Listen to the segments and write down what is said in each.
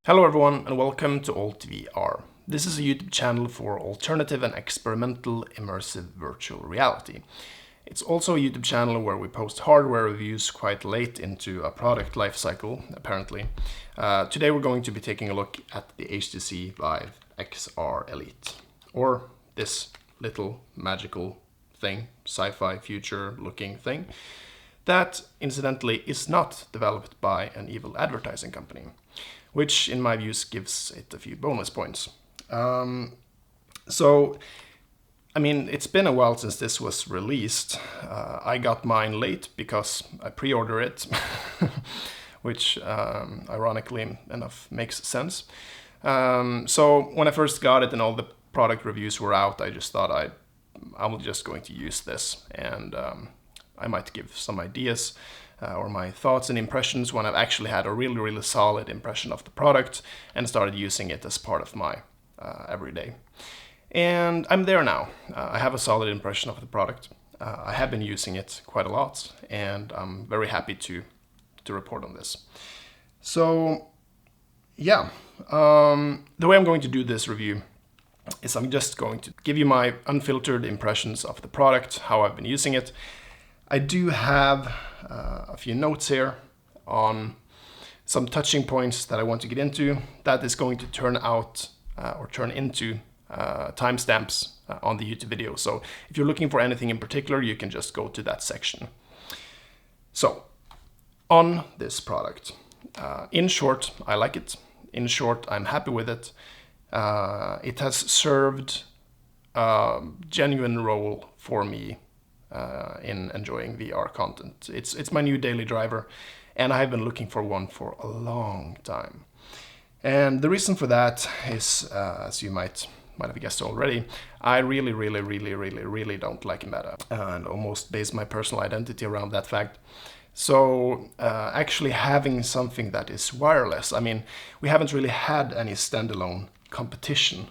Hello everyone and welcome to AltVR. This is a YouTube channel for alternative and experimental immersive virtual reality. It's also a YouTube channel where we post hardware reviews quite late into a product lifecycle, apparently. Today we're going to be taking a look at the HTC Vive XR Elite, or this little magical thing, sci-fi future looking thing, that incidentally is not developed by an evil advertising company, which in my views gives it a few bonus points. It's been a while since this was released. I got mine late because I pre-ordered it, which ironically enough makes sense. So when I first got it and all the product reviews were out, I just thought I'm just going to use this, and I might give some ideas or my thoughts and impressions when I've actually had a really solid impression of the product and started using it as part of my everyday. And I'm there now. I have a solid impression of the product. I have been using it quite a lot, and I'm very happy to report on this. So yeah, the way I'm going to do this review is I'm just going to give you my unfiltered impressions of the product, how I've been using it. I do have a few notes here on some touching points that I want to get into. That is going to turn into timestamps on the YouTube video. So if you're looking for anything in particular, you can just go to that section. So on this product, in short, I like it. In short, I'm happy with it. It has served a genuine role for me in enjoying VR content. It's my new daily driver, and I have been looking for one for a long time. And the reason for that is, as you might have guessed already, I really don't like Meta, and almost base my personal identity around that fact. So actually having something that is wireless, I mean, we haven't really had any standalone competition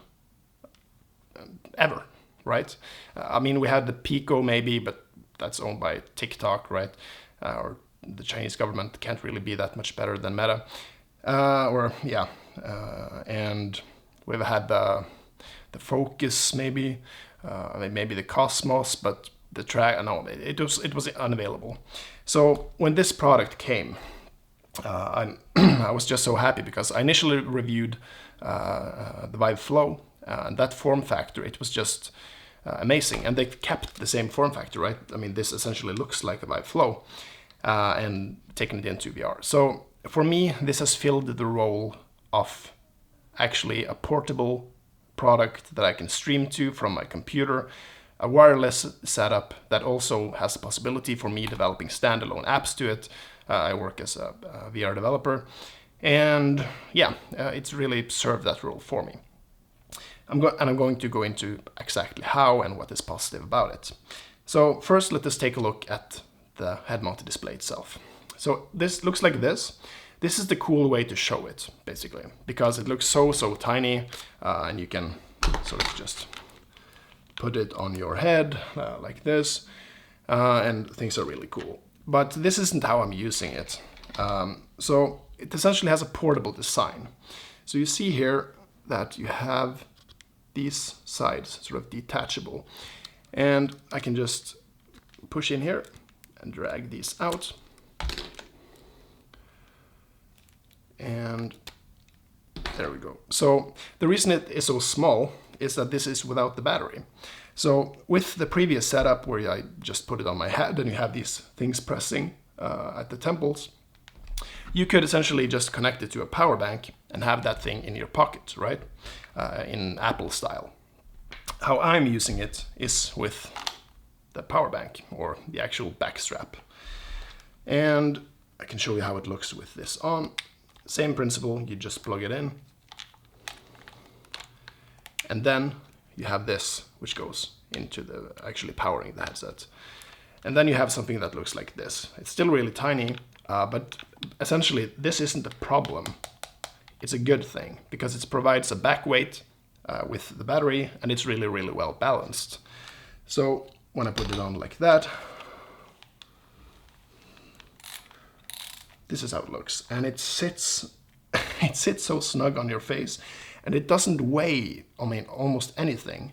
ever. Right? I mean, we had the Pico maybe, but that's owned by TikTok, right? Or the Chinese government can't really be that much better than Meta. And we've had the Focus maybe, maybe the Cosmos, but the it was unavailable. So when this product came, I was just so happy because I initially reviewed the Vive Flow, and that form factor, it was just amazing, and they kept the same form factor, right? I mean, this essentially looks like a Vive Flow, and taken it into VR. So for me, this has filled the role of actually a portable product that I can stream to from my computer, a wireless setup that also has the possibility for me developing standalone apps to it. I work as a VR developer, and yeah, it's really served that role for me. I'm going to go into exactly how and what is positive about it. So first, let us take a look at the head-mounted display itself. So this looks like this. This is the cool way to show it, basically, because it looks so tiny, and you can sort of just put it on your head like this, and things are really cool. But this isn't how I'm using it. So it essentially has a portable design. So you see here that you have these sides sort of detachable, and I can just push in here and drag these out, and there we go. So the reason it is so small is that this is without the battery. So with the previous setup where I just put it on my head and you have these things pressing at the temples, you could essentially just connect it to a power bank and have that thing in your pocket, right? In Apple style. How I'm using it is with the power bank, or the actual back strap. And I can show you how it looks with this on. Same principle, you just plug it in. And then you have this, which goes into the actually powering the headset. And then you have something that looks like this. It's still really tiny, but essentially this isn't a problem. It's a good thing because it provides a back weight with the battery, and it's really well balanced. So when I put it on like that, this is how it looks, and it sits it sits so snug on your face, and it doesn't weigh, I mean, almost anything.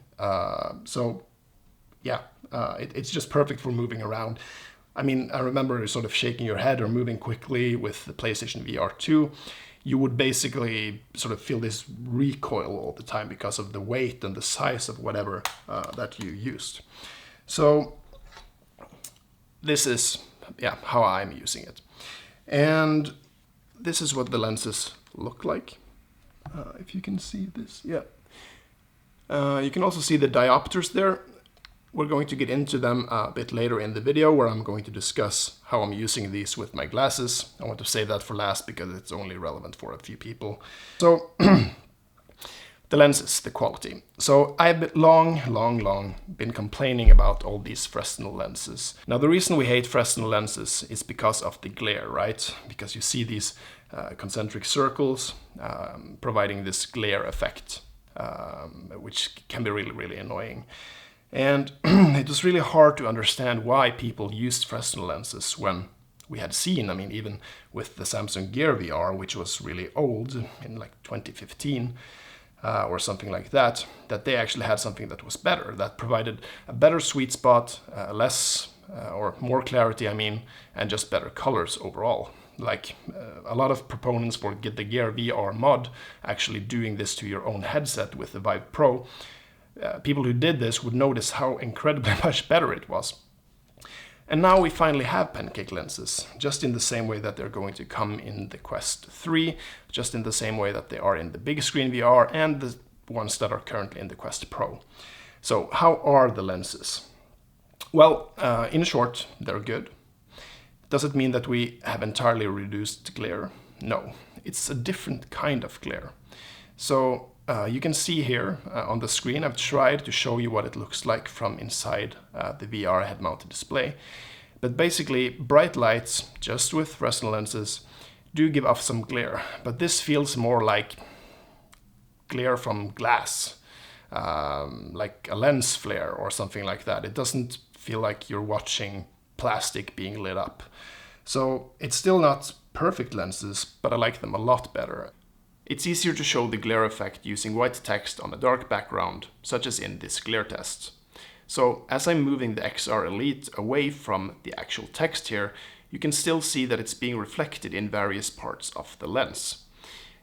So yeah, it's just perfect for moving around. I mean, I remember sort of shaking your head or moving quickly with the PlayStation VR 2. You would basically sort of feel this recoil all the time because of the weight and the size of whatever that you used. So this is, yeah, how I'm using it. And this is what the lenses look like. If you can see this, yeah. You can also see the diopters there. We're going to get into them a bit later in the video, where I'm going to discuss how I'm using these with my glasses. I want to save that for last because it's only relevant for a few people. So the lenses, the quality. So I've long been complaining about all these Fresnel lenses. Now the reason we hate Fresnel lenses is because of the glare, right? Because you see these concentric circles providing this glare effect, which can be really annoying. And it was really hard to understand why people used Fresnel lenses when we had seen, I mean, even with the Samsung Gear VR, which was really old, in like 2015 or something like that, that they actually had something that was better, that provided a better sweet spot, less or more clarity, I mean, and just better colors overall. Like a lot of proponents for Get the Gear VR mod actually doing this to your own headset with the Vive Pro. People who did this would notice how incredibly much better it was. And now we finally have pancake lenses, just in the same way that they're going to come in the Quest 3, just in the same way that they are in the big screen VR and the ones that are currently in the Quest Pro. So how are the lenses? Well, in short, they're good. Does it mean that we have entirely reduced glare? No, it's a different kind of glare. So you can see here on the screen, I've tried to show you what it looks like from inside the VR head-mounted display. But basically, bright lights, just with Fresnel lenses, do give off some glare. But this feels more like glare from glass, like a lens flare or something like that. It doesn't feel like you're watching plastic being lit up. So it's still not perfect lenses, but I like them a lot better. It's easier to show the glare effect using white text on a dark background, such as in this glare test. So as I'm moving the XR Elite away from the actual text here, you can still see that it's being reflected in various parts of the lens.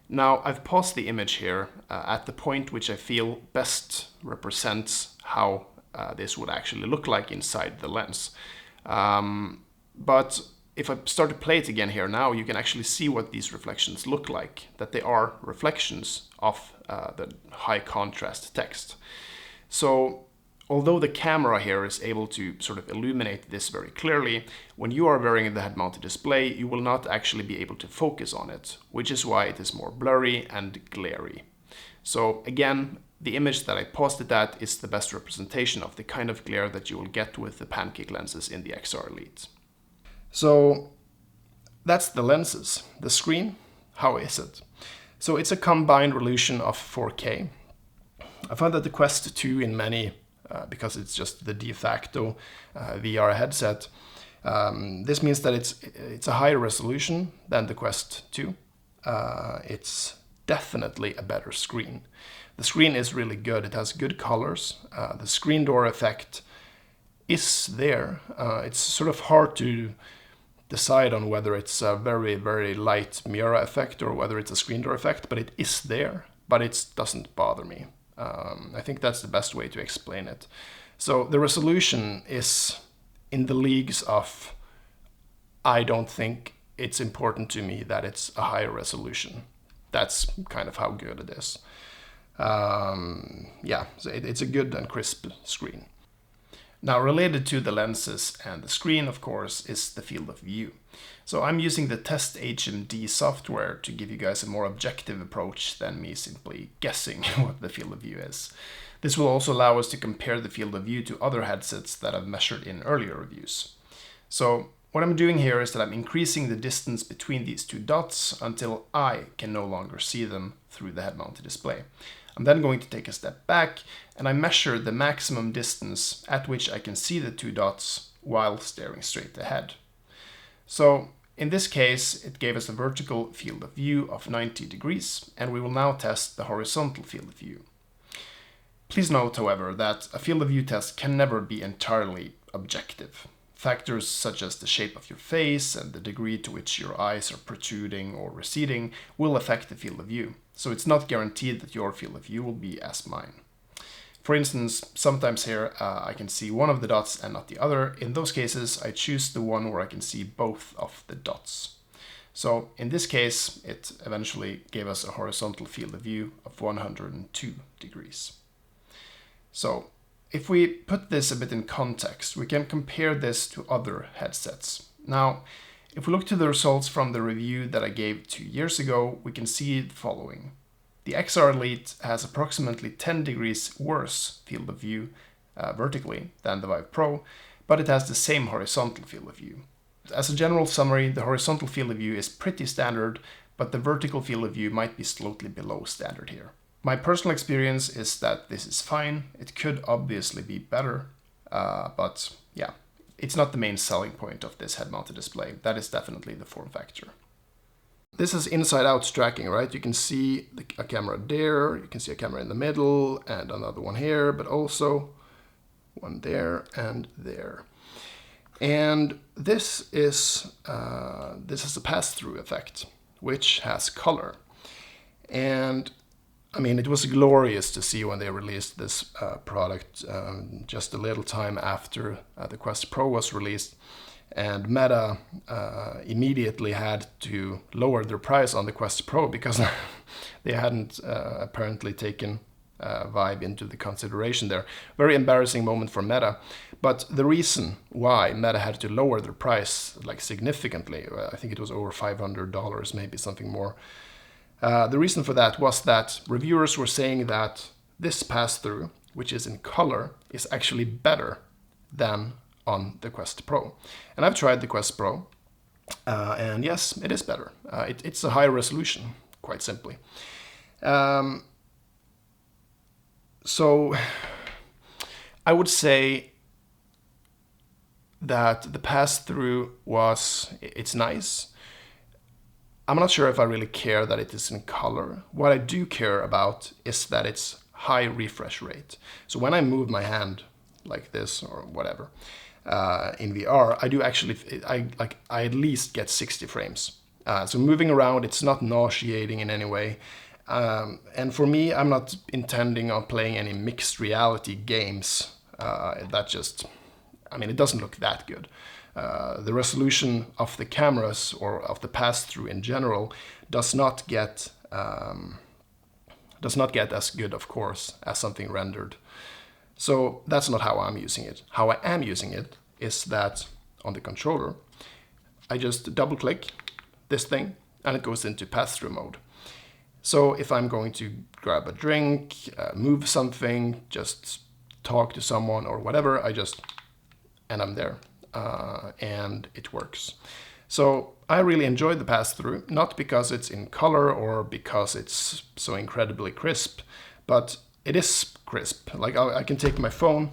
Now I've paused the image here at the point which I feel best represents how this would actually look like inside the lens. But if I start to play it again here now, you can actually see what these reflections look like, that they are reflections of the high contrast text. So although the camera here is able to sort of illuminate this very clearly, when you are wearing the head-mounted display, you will not actually be able to focus on it, which is why it is more blurry and glary. So again, the image that I paused it at is the best representation of the kind of glare that you will get with the pancake lenses in the XR Elite. So that's the lenses. The screen, how is it? So it's a combined resolution of 4K. I find that the Quest 2 in many, because it's just the de facto VR headset, this means that it's a higher resolution than the Quest 2. It's definitely a better screen. The screen is really good. It has good colors. The screen door effect is there. It's sort of hard to decide on whether it's a very light mirror effect or whether it's a screen door effect, but it is there, but it doesn't bother me. I think that's the best way to explain it. So the resolution is in the leagues of, I don't think it's important to me that it's a higher resolution. That's kind of how good it is. Yeah, so it's a good and crisp screen. Now, related to the lenses and the screen, of course, is the field of view. So I'm using the Test HMD software to give you guys a more objective approach than me simply guessing what the field of view is. This will also allow us to compare the field of view to other headsets that I've measured in earlier reviews. So what I'm doing here is that I'm increasing the distance between these two dots until I can no longer see them through the head-mounted display. I'm then going to take a step back and I measure the maximum distance at which I can see the two dots while staring straight ahead. So in this case, it gave us a vertical field of view of 90 degrees, and we will now test the horizontal field of view. Please note, however, that a field of view test can never be entirely objective. Factors such as the shape of your face and the degree to which your eyes are protruding or receding will affect the field of view, so it's not guaranteed that your field of view will be as mine. For instance, sometimes here I can see one of the dots and not the other. In those cases, I choose the one where I can see both of the dots. So in this case, it eventually gave us a horizontal field of view of 102 degrees. So if we put this a bit in context, we can compare this to other headsets. Now, if we look to the results from the review that I gave 2 years ago, we can see the following. The XR Elite has approximately 10 degrees worse field of view vertically than the Vive Pro, but it has the same horizontal field of view. As a general summary, the horizontal field of view is pretty standard, but the vertical field of view might be slightly below standard here. My personal experience is that this is fine. It could obviously be better, but yeah, it's not the main selling point of this head-mounted display. That is definitely the form factor. This is inside-out tracking, right? You can see a camera there, you can see a camera in the middle, and another one here, but also one there and there. And this is a pass-through effect, which has color. And I mean, it was glorious to see when they released this product just a little time after the Quest Pro was released. And Meta immediately had to lower their price on the Quest Pro because they hadn't apparently taken Vive into the consideration there. Very embarrassing moment for Meta. But the reason why Meta had to lower their price like significantly, I think it was over $500, maybe something more. The reason for that was that reviewers were saying that this pass-through, which is in color, is actually better than on the Quest Pro. And I've tried the Quest Pro, and yes, it is better. It's a higher resolution, quite simply. So I would say that the pass-through it's nice. I'm not sure if I really care that it is in color. What I do care about is that it's high refresh rate. So when I move my hand like this or whatever, in VR, I do actually, I at least get 60 frames. So moving around, it's not nauseating in any way. And for me, I'm not intending on playing any mixed reality games. It doesn't look that good. The resolution of the cameras or of the pass-through in general does not get as good, of course, as something rendered. So that's not how I'm using it. How I am using it is that on the controller, I just double click this thing and it goes into pass-through mode. So if I'm going to grab a drink, move something, just talk to someone or whatever, and I'm there, and it works. So I really enjoyed the pass-through, not because it's in color or because it's so incredibly crisp, but it is crisp. Like I can take my phone,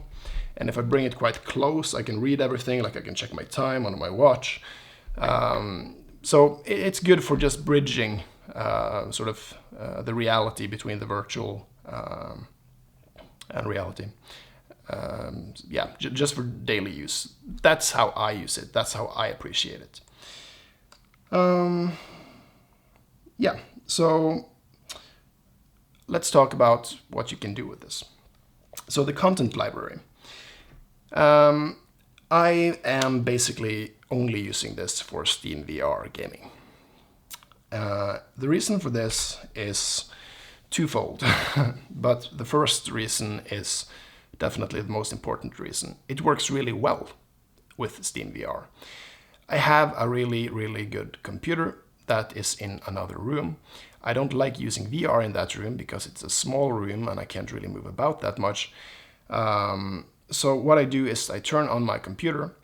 and if I bring it quite close, I can read everything. Like I can check my time on my watch. So it's good for just bridging the reality between the virtual and reality. Just for daily use. That's how I use it. That's how I appreciate it. So let's talk about what you can do with this. So the content library. I am basically only using this for Steam VR gaming. The reason for this is twofold, but the first reason is definitely the most important reason. It works really well with Steam VR. I have a really, really good computer that is in another room. I don't like using VR in that room because it's a small room and I can't really move about that much. So what I do is I turn on my computer,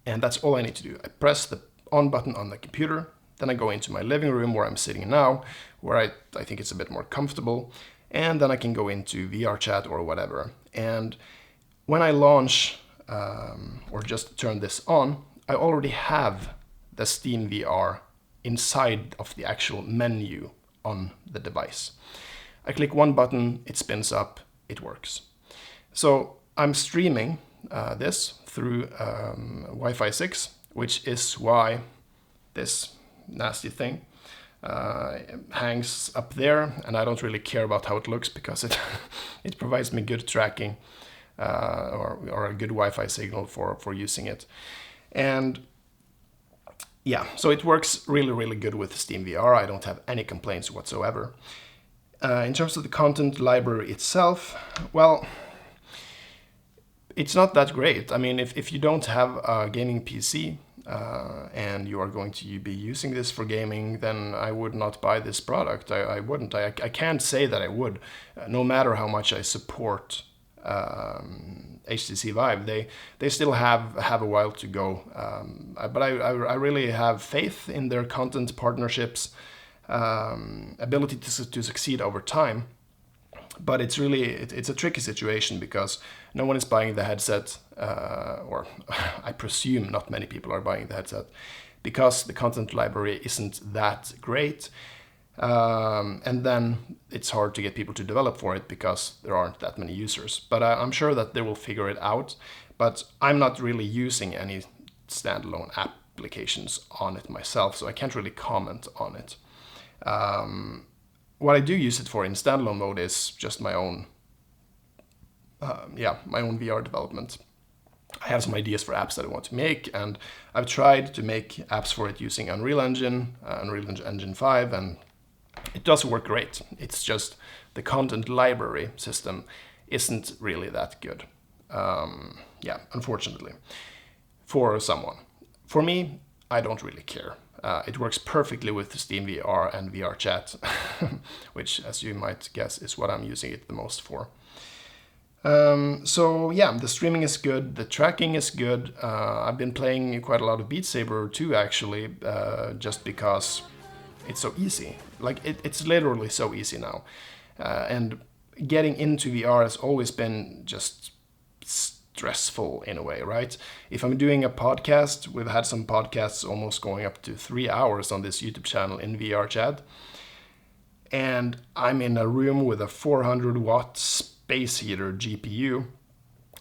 and that's all I need to do. I press the on button on the computer, then I go into my living room where I'm sitting now, where I think it's a bit more comfortable, and then I can go into VR chat or whatever. And when I launch or just turn this on, I already have the Steam VR inside of the actual menu on the device. I click one button, it spins up, it works. So I'm streaming this through Wi-Fi 6, which is why this nasty thing hangs up there, and I don't really care about how it looks because it provides me good tracking or a good Wi-Fi signal for using it. And yeah, so it works really, really good with Steam VR. I don't have any complaints whatsoever. In terms of the content library itself, well, it's not that great. I mean, if you don't have a gaming PC and you are going to be using this for gaming, then I would not buy this product. I wouldn't. I can't say that I would, no matter how much I support HTC Vive. They still have a while to go, but I really have faith in their content partnerships, ability to succeed over time. But it's a tricky situation because no one is buying the headset, or I presume not many people are buying the headset, because the content library isn't that great. And then it's hard to get people to develop for it because there aren't that many users. But I'm sure that they will figure it out. But I'm not really using any standalone applications on it myself, so I can't really comment on it. What I do use it for in standalone mode is just my own VR development. I have some ideas for apps that I want to make, and I've tried to make apps for it using Unreal Engine, Unreal Engine 5, and it does work great. It's just the content library system isn't really that good. Unfortunately, for someone. For me, I don't really care. It works perfectly with Steam VR and VR Chat, which, as you might guess, is what I'm using it the most for. The streaming is good, the tracking is good. I've been playing quite a lot of Beat Saber too, actually, just because it's so easy. Like, it's literally so easy now. And getting into VR has always been just stressful in a way, right? If I'm doing a podcast, we've had some podcasts almost going up to 3 hours on this YouTube channel in VR Chat, and I'm in a room with a 400 watt space heater GPU,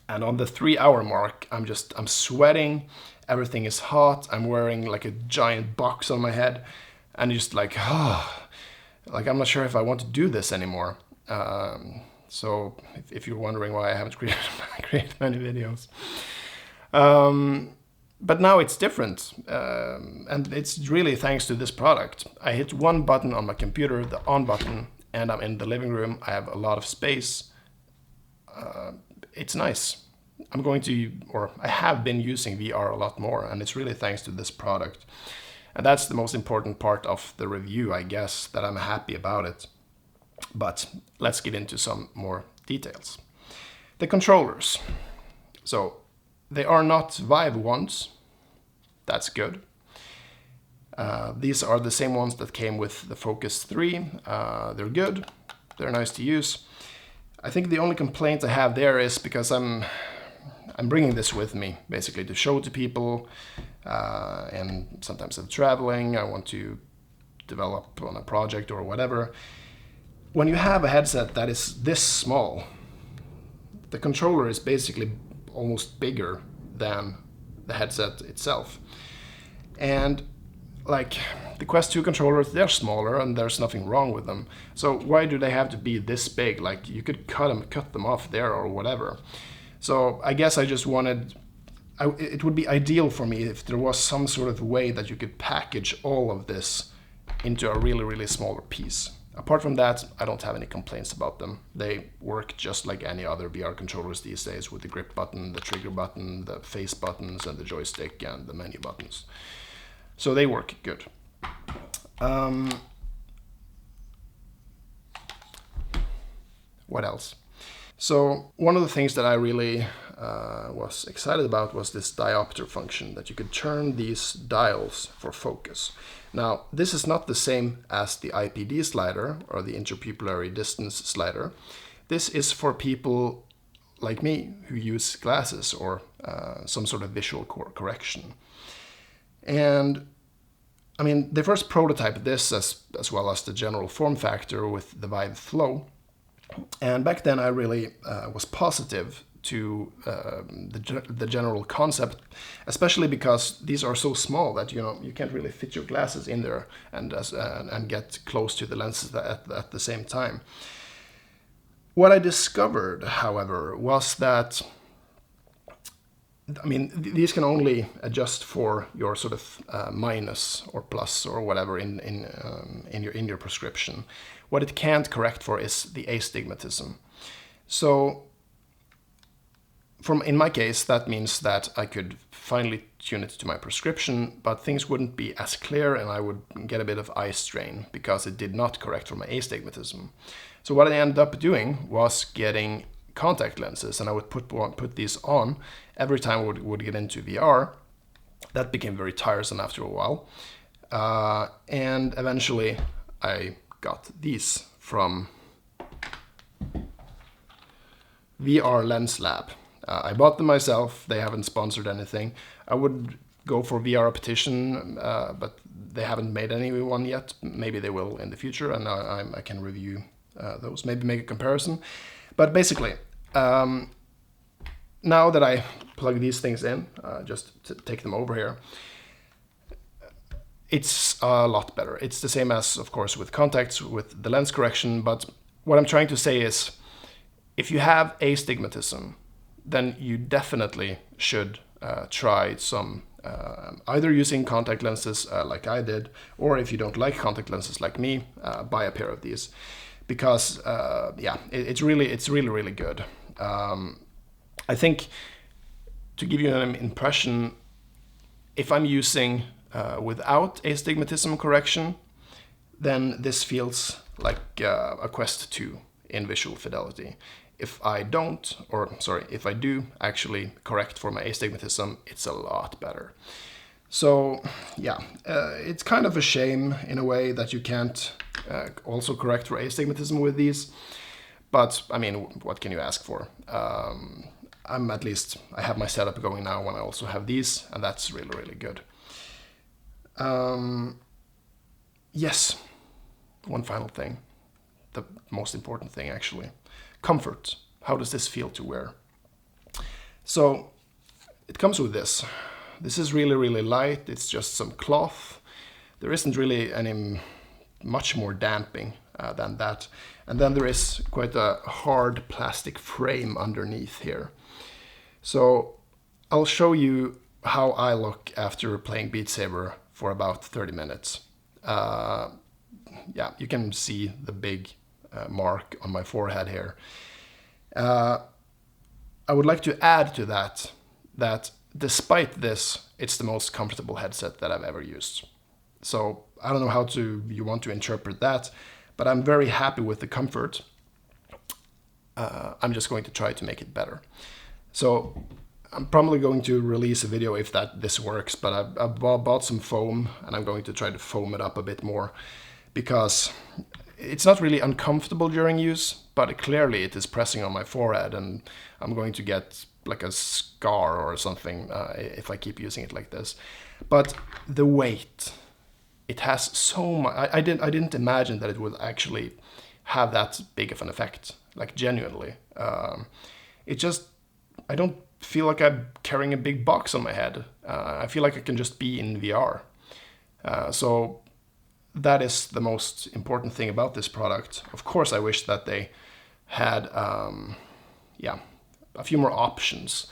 and on the 3 hour mark I'm sweating, everything is hot, I'm wearing like a giant box on my head, and just like I'm not sure if I want to do this anymore. So if you're wondering why I haven't created many videos. But now it's different, and it's really thanks to this product. I hit one button on my computer, the on button, and I'm in the living room. I have a lot of space. It's nice. I have been using VR a lot more, and it's really thanks to this product. And that's the most important part of the review, I guess, that I'm happy about it. But let's get into some more details. The controllers. So they are not Vive ones. That's good. These are the same ones that came with the Focus 3. They're good. They're nice to use. I think the only complaint I have there is because I'm bringing this with me, basically, to show to people. And sometimes I'm traveling. I want to develop on a project or whatever. When you have a headset that is this small, the controller is basically almost bigger than the headset itself. And like the Quest 2 controllers, they're smaller and there's nothing wrong with them. So why do they have to be this big? Like, you could cut them off there or whatever. So I guess I just wanted, it would be ideal for me if there was some sort of way that you could package all of this into a really, really smaller piece. Apart from that, I don't have any complaints about them. They work just like any other VR controllers these days, with the grip button, the trigger button, the face buttons, and the joystick and the menu buttons. So they work good. What else? So one of the things that I really was excited about was this diopter function, that you could turn these dials for focus. Now, this is not the same as the IPD slider or the interpupillary distance slider. This is for people like me who use glasses or some sort of visual correction. And I mean, they first prototyped this as well as the general form factor with the Vive Flow. And back then I really was positive to the general concept, especially because these are so small that you can't really fit your glasses in there and get close to the lenses at the same time. What I discovered, however, was that these can only adjust for your sort of minus or plus or whatever in your prescription. What it can't correct for is the astigmatism. So, in my case, that means that I could finally tune it to my prescription, but things wouldn't be as clear, and I would get a bit of eye strain because it did not correct for my astigmatism. So what I ended up doing was getting contact lenses, and I would put these on every time I would get into VR. That became very tiresome after a while, and eventually I got these from VR Lens Lab. I bought them myself. They haven't sponsored anything. I would go for VR Repetition, but they haven't made anyone yet. Maybe they will in the future, and I can review those, maybe make a comparison. But basically, now that I plug these things in, just to take them over here, it's a lot better. It's the same as, of course, with contacts, with the lens correction, but what I'm trying to say is, if you have astigmatism, then you definitely should try some, either using contact lenses like I did, or if you don't like contact lenses like me, buy a pair of these. Because, it's really good. I think, to give you an impression, if I'm using without astigmatism correction, then this feels like a Quest 2 in visual fidelity. If I do actually correct for my astigmatism, it's a lot better. So, it's kind of a shame in a way that you can't also correct for astigmatism with these. But, I mean, what can you ask for? I have my setup going now when I also have these, and that's really, really good. Yes, one final thing. The most important thing, actually. Comfort. How does this feel to wear? So, it comes with this. This is really, really light. It's just some cloth. There isn't really any much more damping than that. And then there is quite a hard plastic frame underneath here. So I'll show you how I look after playing Beat Saber for about 30 minutes. You can see the big mark on my forehead here. I would like to add to that despite this, it's the most comfortable headset that I've ever used. So I don't know how you want to interpret that, but I'm very happy with the comfort. I'm just going to try to make it better. So I'm probably going to release a video if this works, but I bought some foam, and I'm going to try to foam it up a bit more, because it's not really uncomfortable during use, but clearly it is pressing on my forehead, and I'm going to get like a scar or something if I keep using it like this. But the weight, it has so much. I didn't imagine that it would actually have that big of an effect, like genuinely. I don't feel like I'm carrying a big box on my head. I feel like I can just be in VR. So that is the most important thing about this product. Of course, I wish that they had a few more options.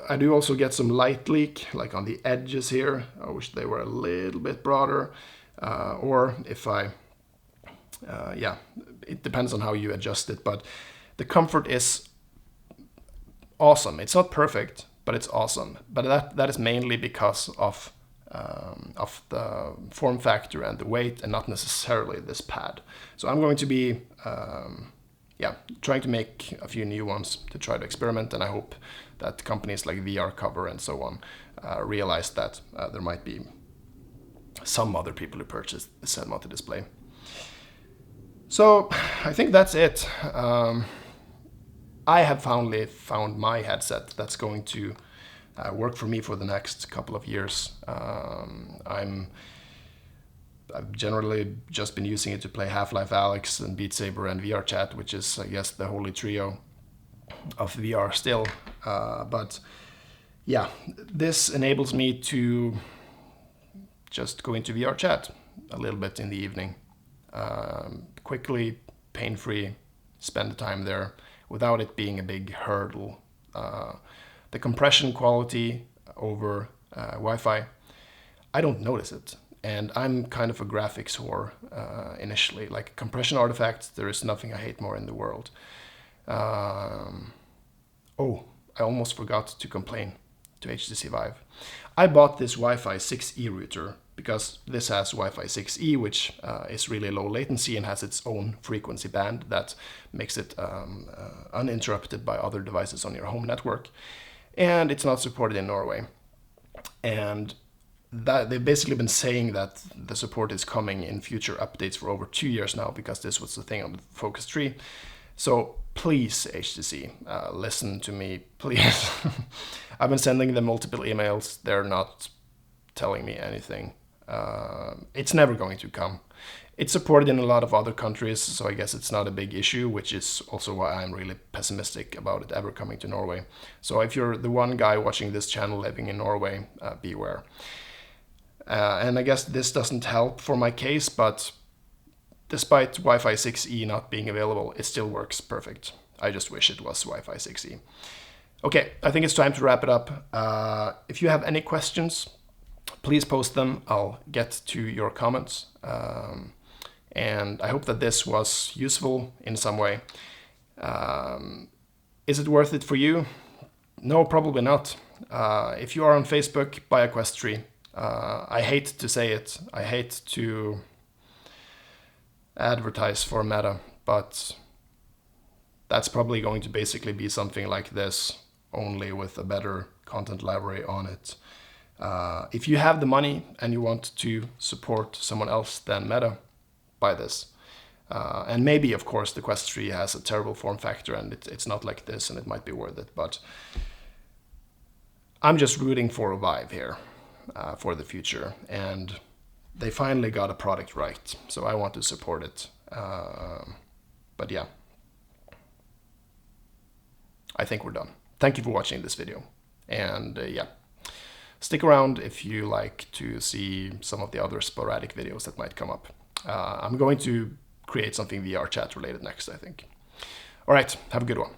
I do also get some light leak, like on the edges here. I wish they were a little bit broader. Or if it depends on how you adjust it. But the comfort is awesome. It's not perfect, but it's awesome. But that is mainly because of the form factor and the weight, and not necessarily this pad. So I'm going to be trying to make a few new ones to try to experiment, and I hope that companies like VR Cover and so on realize that there might be some other people who purchase the Z-mounted display. So I think that's it. I have finally found my headset that's going to work for me for the next couple of years. I'm I've generally just been using it to play Half-Life Alyx and Beat Saber and VR Chat, which is, I guess, the holy trio of VR still. But yeah, this enables me to just go into VR Chat a little bit in the evening. Quickly, pain-free, spend the time there without it being a big hurdle. The compression quality over Wi-Fi, I don't notice it. And I'm kind of a graphics whore initially. Like compression artifacts, there is nothing I hate more in the world. Oh, I almost forgot to complain to HTC Vive. I bought this Wi-Fi 6E router because this has Wi-Fi 6E, which is really low latency and has its own frequency band that makes it uninterrupted by other devices on your home network. And it's not supported in Norway. And that they've basically been saying that the support is coming in future updates for over 2 years now, because this was the thing on the Focus 3. So please, HTC, listen to me, please. I've been sending them multiple emails. They're not telling me anything. It's never going to come. It's supported in a lot of other countries, so I guess it's not a big issue, which is also why I'm really pessimistic about it ever coming to Norway. So if you're the one guy watching this channel living in Norway, beware. And I guess this doesn't help for my case, but despite Wi-Fi 6E not being available, it still works perfect. I just wish it was Wi-Fi 6E. Okay, I think it's time to wrap it up. If you have any questions, please post them. I'll get to your comments. And I hope that this was useful in some way. Is it worth it for you? No, probably not. If you are on Facebook, buy a Quest 3. I hate to say it. I hate to advertise for Meta, but that's probably going to basically be something like this, only with a better content library on it. If you have the money and you want to support someone else than Meta, buy this. And maybe, of course, the Quest 3 has a terrible form factor and it's not like this and it might be worth it, but I'm just rooting for a Vive here for the future, and they finally got a product right, so I want to support it. But yeah, I think we're done. Thank you for watching this video, and yeah, stick around if you like to see some of the other sporadic videos that might come up. I'm going to create something VR chat related next, I think. All right, have a good one.